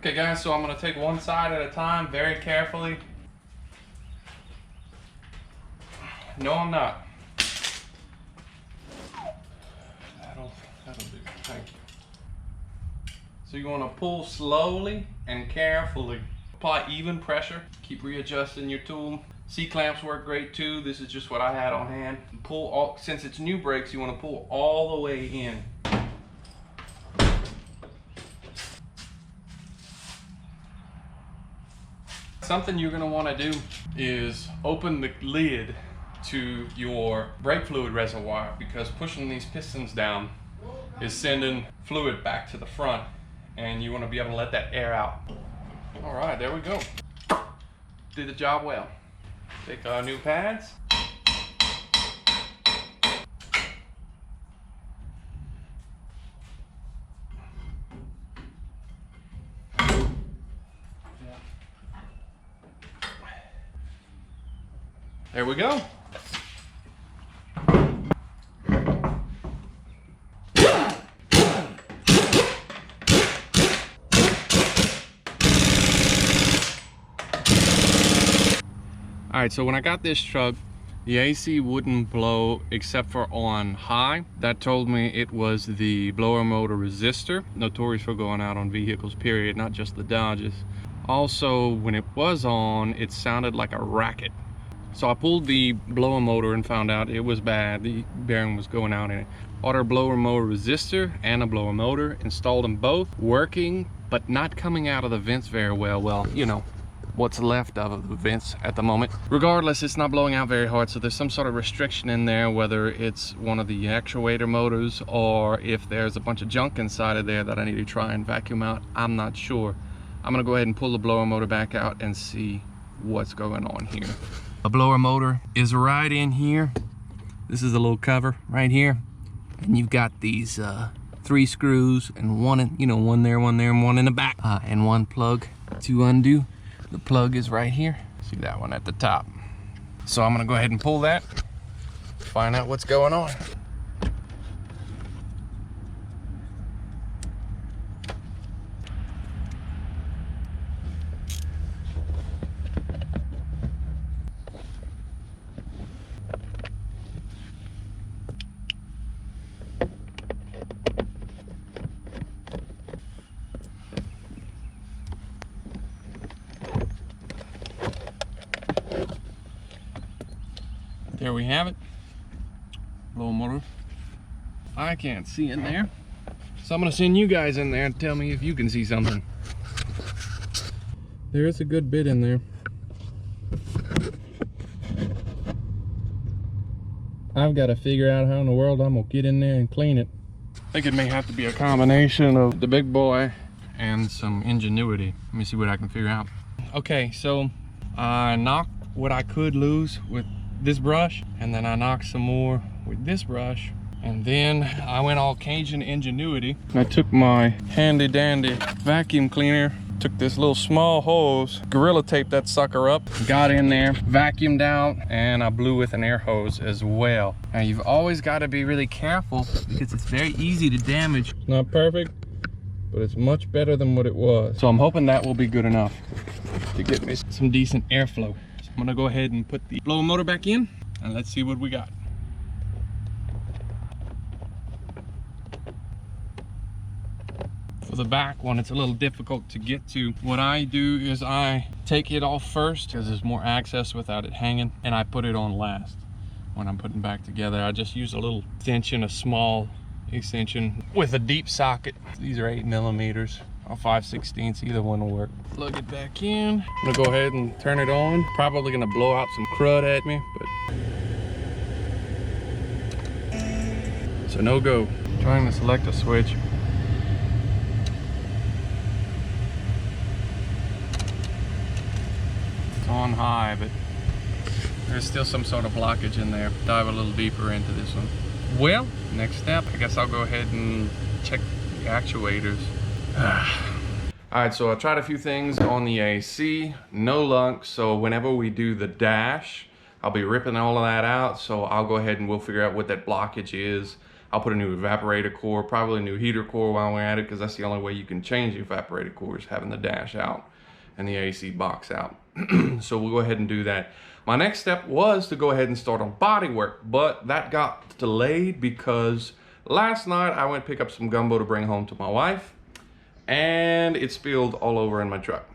Okay guys, so I'm gonna take one side at a time very carefully. No, I'm not. That'll do, thank you. So you're gonna pull slowly and carefully. Apply even pressure, keep readjusting your tool. C-clamps work great too. This is just what I had on hand. Pull all, since it's new brakes, you wanna pull all the way in. Something you're gonna wanna do is open the lid to your brake fluid reservoir, because pushing these pistons down is sending fluid back to the front, and you wanna be able to let that air out. All right, there we go. Did the job well. Take our new pads. There we go. All right, so when I got this truck, the AC wouldn't blow except for on high. That told me it was the blower motor resistor, notorious for going out on vehicles, period, not just the Dodges. Also, when it was on, it sounded like a racket. So I pulled the blower motor and found out it was bad. The bearing was going out in it. Ordered a blower motor resistor and a blower motor, installed them both, working, but not coming out of the vents very well. Well, you know, what's left of the vents at the moment. Regardless, it's not blowing out very hard, so there's some sort of restriction in there, whether it's one of the actuator motors or if there's a bunch of junk inside of there that I need to try and vacuum out. I'm not sure. I'm gonna go ahead and pull the blower motor back out and see what's going on here. The blower motor is right in here. This is a little cover right here, and you've got these 3 screws and one in, one there, and one in the back, and one plug to undo. The plug is right here. See that one at the top. So I'm gonna go ahead and pull that, find out what's going on. There we have it. Blower motor. I can't see in there, so I'm gonna send you guys in there and tell me if you can see something. There is a good bit in there. I've got to figure out how in the world I'm gonna get in there and clean it. I think it may have to be a combination of the big boy and some ingenuity. Let me see what I can figure out. Okay, so I knocked what I could lose with this brush, and then I knocked some more with this brush, and then I went all Cajun ingenuity. I took my handy dandy vacuum cleaner, took this little small hose, gorilla taped that sucker up, got in there, vacuumed out, and I blew with an air hose as well. Now you've always got to be really careful because it's very easy to damage. It's not perfect, but it's much better than what it was. So I'm hoping that will be good enough to get me some decent airflow. I'm gonna go ahead and put the blower motor back in, and let's see what we got. For the back one, it's a little difficult to get to. What I do is I take it off first because there's more access without it hanging, and I put it on last. When I'm putting back together, I just use a little extension, a small extension with a deep socket. These are 8mm. Or 5/16, either one will work. Plug it back in. I'm gonna go ahead and turn it on. Probably gonna blow out some crud at me, but so no go. Trying to select a switch. It's on high, but there's still some sort of blockage in there. Dive a little deeper into this one. Well, next step, I guess I'll go ahead and check the actuators. All right, so I tried a few things on the AC, no luck. So whenever we do the dash, I'll be ripping all of that out. So I'll go ahead and we'll figure out what that blockage is. I'll put a new evaporator core, probably a new heater core while we're at it, because that's the only way you can change the evaporator core is having the dash out and the AC box out. So we'll go ahead and do that. My next step was to go ahead and start on body work, but that got delayed because last night I went pick up some gumbo to bring home to my wife, and it spilled all over in my truck.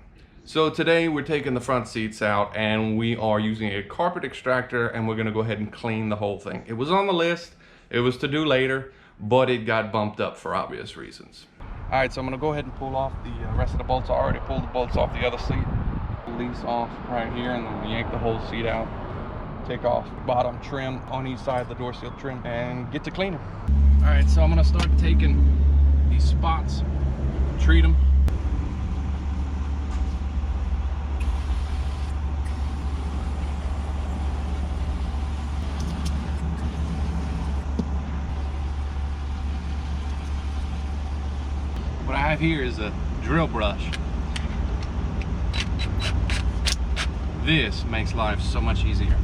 So today we're taking the front seats out and we are using a carpet extractor, and we're gonna go ahead and clean the whole thing. It was on the list, it was to do later, but it got bumped up for obvious reasons. All right, so I'm gonna go ahead and pull off the rest of the bolts. I already pulled the bolts off the other seat. Release off right here, and then we yank the whole seat out. Take off the bottom trim on each side of the door seal trim and get to cleaning. All right, so I'm gonna start taking these spots, treat them. What I have here is a drill brush. This makes life so much easier.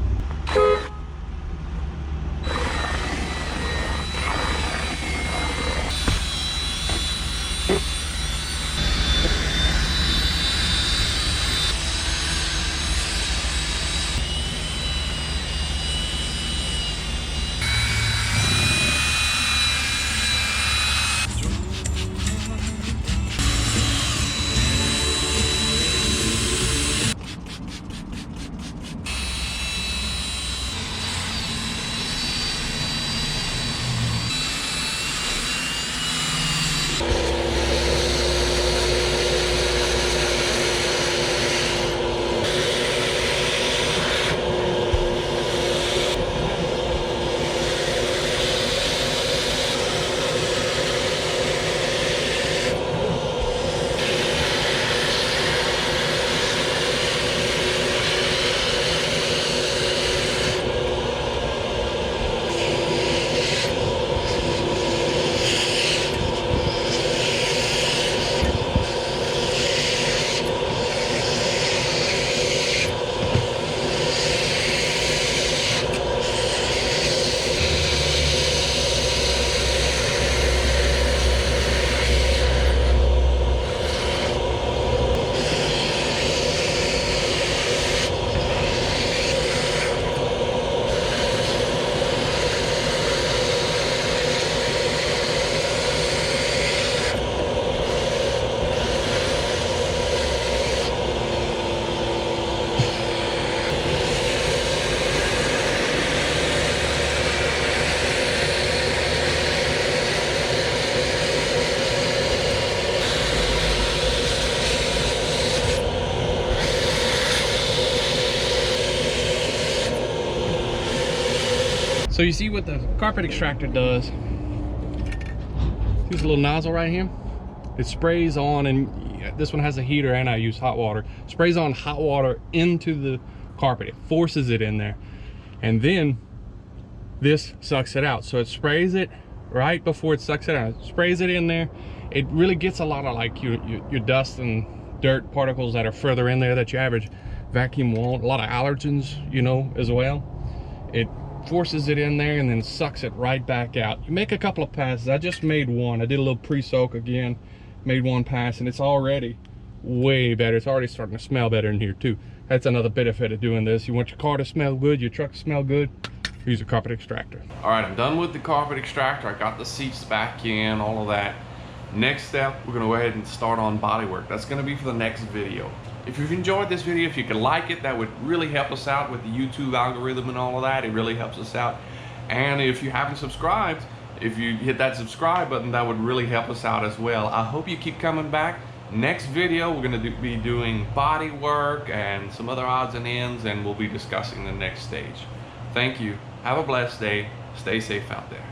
So you see what the carpet extractor does. Use a little nozzle right here. It sprays on, and this one has a heater and I use hot water. Sprays on hot water into the carpet. It forces it in there. And then this sucks it out. So it sprays it right before it sucks it out. It sprays it in there. It really gets a lot of like your dust and dirt particles that are further in there that your average vacuum won't. A lot of allergens, you know, as well. It forces it in there and then sucks it right back out. You make a couple of passes. I just made one. I did a little pre-soak again, made one pass, and it's already way better. It's already starting to smell better in here too. That's another benefit of doing this. You want your car to smell good, your truck to smell good, use a carpet extractor. All right, I'm done with the carpet extractor. I got the seats back in, all of that. Next step, we're gonna go ahead and start on body work. That's gonna be for the next video. If you've enjoyed this video, if you can like it, that would really help us out with the YouTube algorithm and all of that. It really helps us out. And if you haven't subscribed, if you hit that subscribe button, that would really help us out as well. I hope you keep coming back. Next video, we're gonna be doing body work and some other odds and ends, and we'll be discussing the next stage. Thank you. Have a blessed day. Stay safe out there.